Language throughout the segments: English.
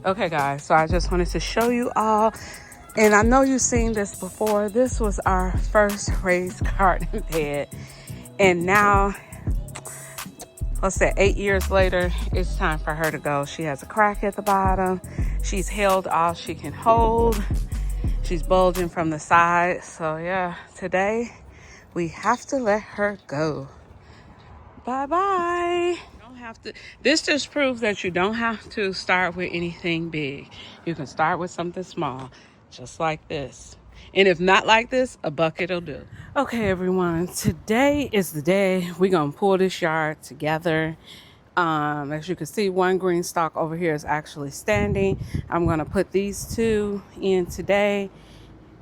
Okay guys, so I just wanted to show you all, and I know you've seen this before. This was our first raised garden bed, and now, let's say 8 years later, it's time for her to go. She has a crack at the bottom. She's held all she can hold. She's bulging from the side. So yeah, today we have to let her go. Bye-bye. This just proves that you don't have to start with anything big. You can start with something small, just like this. And if not like this, a bucket will do. Okay, everyone, today is the day we're gonna pull this yard together. As you can see, one green stalk over here is actually standing. I'm gonna put these two in today,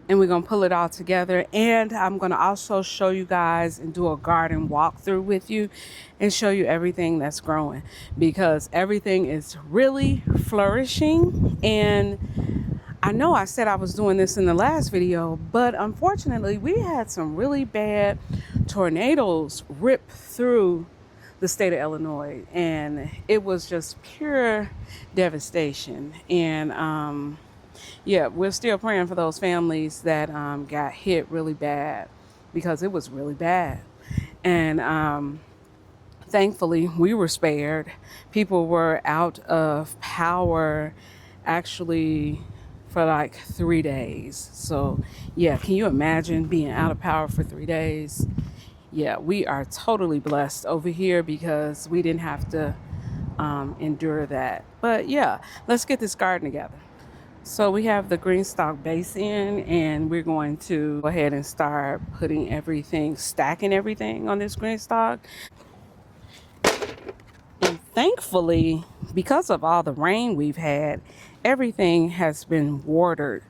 and we're gonna pull it all together. And I'm gonna also show you guys and do a garden walkthrough with you and show you everything that's growing, because everything is really flourishing. And I know I said I was doing this in the last video, but unfortunately we had some really bad tornadoes rip through the state of Illinois, and it was just pure devastation. And yeah, we're still praying for those families that got hit really bad, because it was really bad. And thankfully, we were spared. People were out of power actually for like 3 days. So yeah, can you imagine being out of power for 3 days? Yeah, we are totally blessed over here because we didn't have to endure that. But yeah, let's get this garden together. So we have the GreenStalk base in, and we're going to go ahead and start putting everything, stacking everything on this GreenStalk. And thankfully, because of all the rain we've had, everything has been watered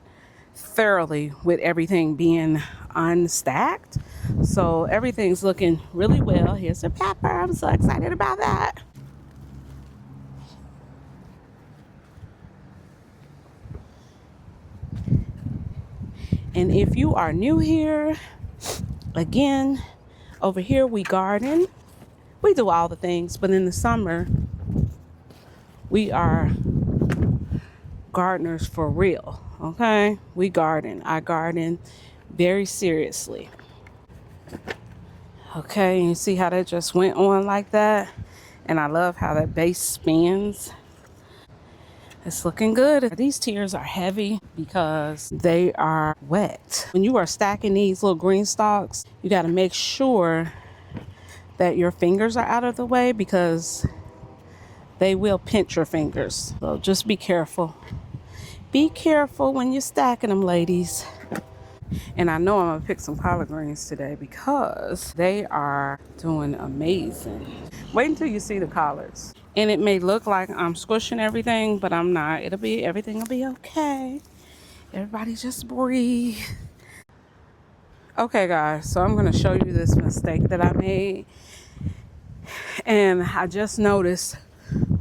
thoroughly with everything being unstacked. So everything's looking really well. Here's the pepper. I'm so excited about that. And if you are new here, again, over here we garden. We do all the things, but in the summer, we are gardeners for real, okay? We garden. I garden very seriously. Okay, you see how that just went on like that? And I love how that base spins. It's looking good. These tiers are heavy because they are wet. When you are stacking these little green stalks, you got to make sure that your fingers are out of the way, because they will pinch your fingers. So just be careful. Be careful when you're stacking them, ladies. And I know I'm gonna pick some collard greens today because they are doing amazing. Wait until you see the collards. And it may look like I'm squishing everything, but I'm not. Everything will be okay. Everybody just breathe. Okay guys, so I'm gonna show you this mistake that I made. And I just noticed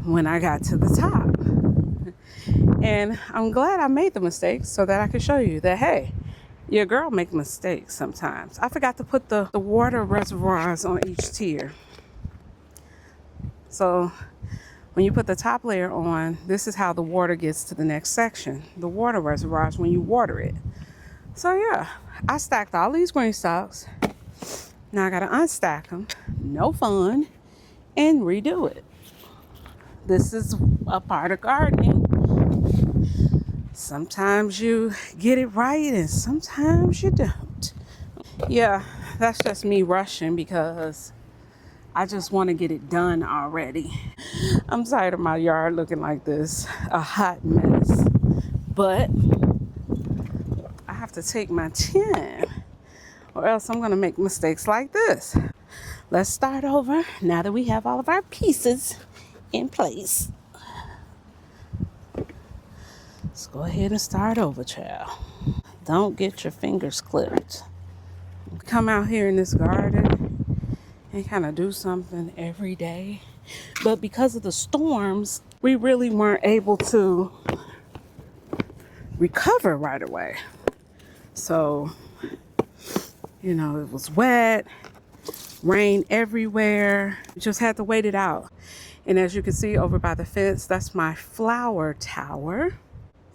when I got to the top. And I'm glad I made the mistake so that I could show you that, hey, your girl make mistakes sometimes. I forgot to put the water reservoirs on each tier. So when you put the top layer on, this is how the water gets to the next section. The water reservoirs when you water it. So yeah, I stacked all these green stalks. Now I gotta unstack them. No fun. And redo it. This is a part of gardening. Sometimes you get it right and sometimes you don't. Yeah, that's just me rushing because I just want to get it done already. I'm tired of my yard looking like this, a hot mess. But I have to take my time, or else I'm going to make mistakes like this. Let's start over now that we have all of our pieces in place. Let's go ahead and start over, child. Don't get your fingers clipped. Come out here in this garden and kind of do something every day. But because of the storms, we really weren't able to recover right away. So, you know, it was wet. rain everywhere. Just had to wait it out. And as you can see over by the fence, that's my flower tower.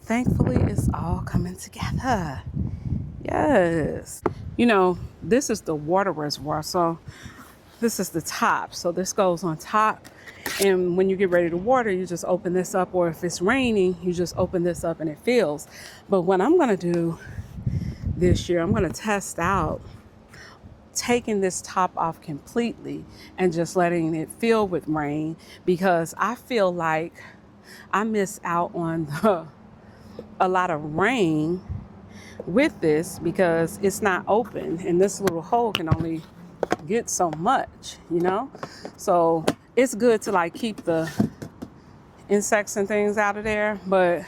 Thankfully, it's all coming together. Yes. You know, this is the water reservoir. So this is the top. So this goes on top. And when you get ready to water, you just open this up. Or if it's raining, you just open this up and it fills. But what I'm going to do this year, I'm going to test out taking this top off completely and just letting it fill with rain, because I feel like I miss out on a lot of rain with this because it's not open and this little hole can only get so much, you know? So it's good to like keep the insects and things out of there, but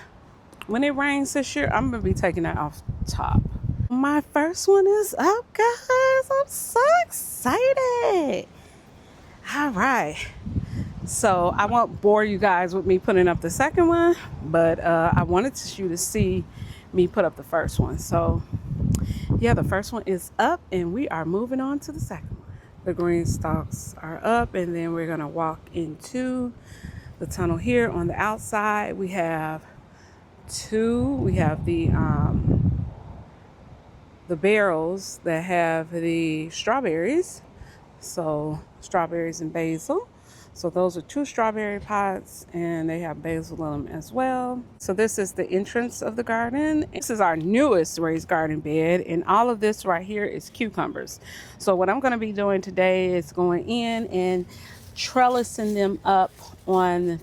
when it rains this year, I'm gonna be taking that off top. My first one is up, guys. I'm so excited. All right. So I won't bore you guys with me putting up the second one, but I wanted you to see me put up the first one. So yeah, the first one is up and we are moving on to the second one. The green stalks are up and then we're gonna walk into the tunnel here. On the outside, we have the barrels that have the strawberries. So strawberries and basil. So those are 2 strawberry pots and they have basil in them as well. So this is the entrance of the garden. This is our newest raised garden bed, and all of this right here is cucumbers. So what I'm going to be doing today is going in and trellising them up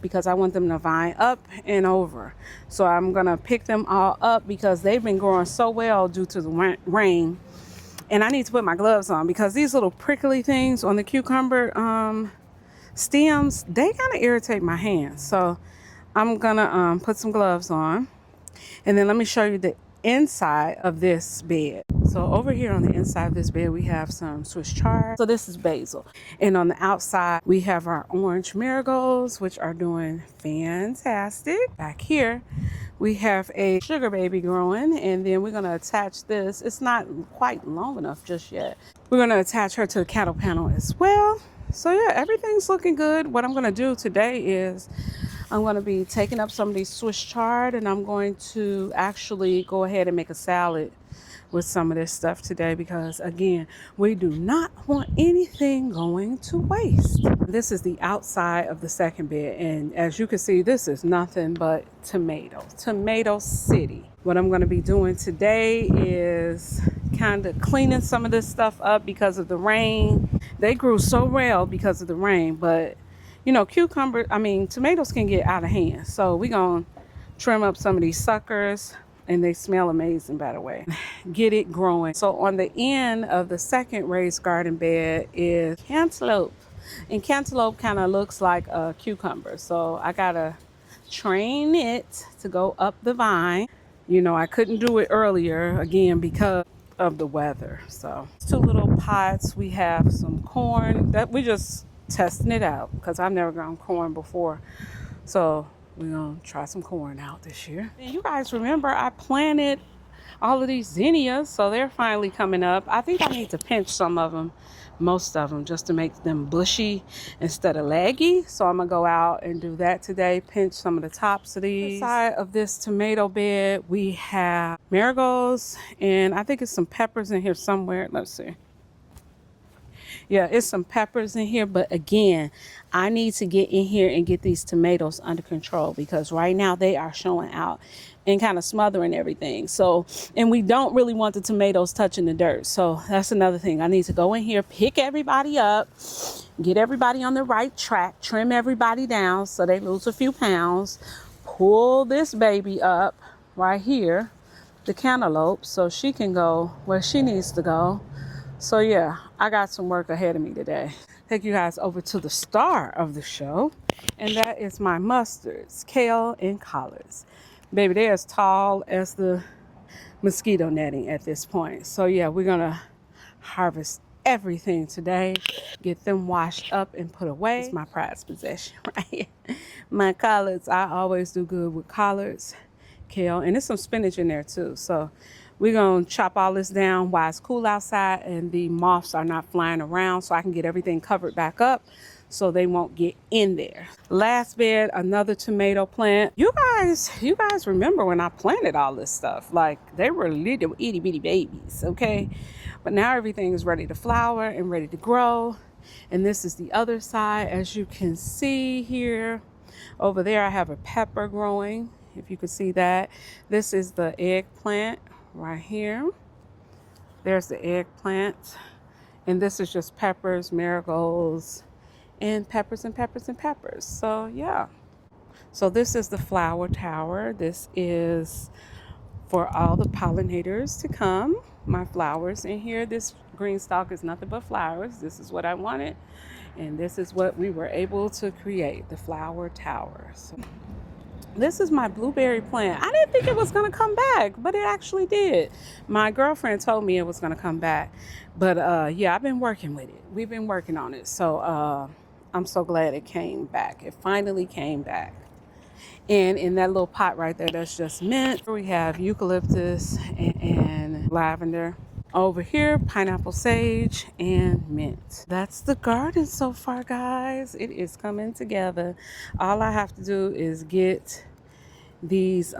because I want them to vine up and over. So I'm going to pick them all up because they've been growing so well due to the rain. And I need to put my gloves on because these little prickly things on the cucumber stems, they kind of irritate my hands. So I'm gonna put some gloves on, and then let me show you the inside of this bed. So over here on the inside of this bed, we have some Swiss chard. So this is basil. And on the outside, we have our orange marigolds, which are doing fantastic. Back here, we have a sugar baby growing, and then we're gonna attach this. It's not quite long enough just yet. We're gonna attach her to the cattle panel as well. So yeah, everything's looking good. What I'm gonna do today is I'm gonna be taking up some of these Swiss chard and I'm going to actually go ahead and make a salad with some of this stuff today because again, we do not want anything going to waste. This is the outside of the second bed, and as you can see, this is nothing but tomato city. What I'm going to be doing today is kind of cleaning some of this stuff up because of the rain. They grew so well because of the rain, but you know, tomatoes can get out of hand. So we're going to trim up some of these suckers, and they smell amazing, by the way. Get it growing. So on the end of the second raised garden bed is cantaloupe. And cantaloupe kind of looks like a cucumber. So I got to train it to go up the vine. You know, I couldn't do it earlier, again, because of the weather. So 2 little pots. We have some corn that we just testing it out because I've never grown corn before. So we're going to try some corn out this year. And you guys remember I planted all of these zinnias, so they're finally coming up. I think I need to pinch some of them, most of them, just to make them bushy instead of leggy. So I'm going to go out and do that today, pinch some of the tops of these. Side of this tomato bed, we have marigolds, and I think it's some peppers in here somewhere. Let's see. Yeah, it's some peppers in here, but again, I need to get in here and get these tomatoes under control because right now they are showing out and kind of smothering everything. So, and we don't really want the tomatoes touching the dirt. So that's another thing. I need to go in here, pick everybody up, get everybody on the right track, trim everybody down so they lose a few pounds, pull this baby up right here, the cantaloupe, so she can go where she needs to go. So yeah, I got some work ahead of me today. Take you guys over to the star of the show, and that is my mustards, kale, and collards. Baby, they're as tall as the mosquito netting at this point. So yeah, we're gonna harvest everything today, get them washed up and put away. It's my prized possession, right? My collards, I always do good with collards, kale, and there's some spinach in there too. So We're going to chop all this down while it's cool outside and the moths are not flying around, so I can get everything covered back up so they won't get in there. Last bed, another tomato plant. You guys remember when I planted all this stuff? Like, they were little itty bitty babies, okay? But now everything is ready to flower and ready to grow. And this is the other side. As you can see here, over there I have a pepper growing, if you can see that. This is the eggplant right here. There's the eggplant. And this is just peppers, marigolds, and peppers and peppers and peppers. So yeah. So this is the flower tower. This is for all the pollinators to come. My flowers in here. This GreenStalk is nothing but flowers. This is what I wanted. And this is what we were able to create, the flower tower. So this is my blueberry plant. I didn't think it was going to come back, but it actually did. My girlfriend told me it was going to come back. But yeah, I've been working with it. We've been working on it. So I'm so glad it came back. It finally came back. And in that little pot right there, that's just mint. We have eucalyptus and lavender. Over here, pineapple sage and mint. That's the garden so far, guys. It is coming together. All I have to do is get these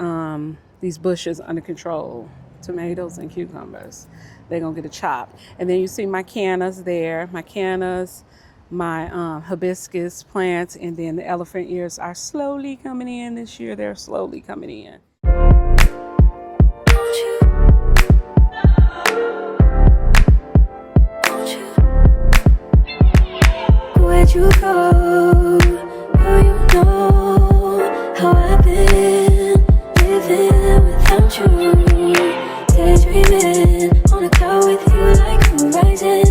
bushes under control. Tomatoes and cucumbers. They're gonna get a chop. And then you see my cannas there. My cannas, my hibiscus plants, and then the elephant ears are slowly coming in this year. They're slowly coming in. Where'd you go? Oh, you know how I've been living without you. Daydreaming on a cloud with you like horizon.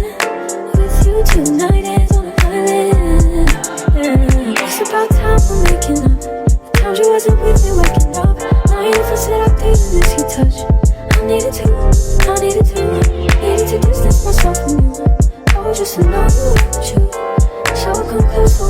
With you tonight is on an island. Yeah. It's about time we're making up. The times you wasn't with me waking up. Now you never said I didn't miss your touch. I needed to distance myself from you. Oh, just to know you were true. So come close,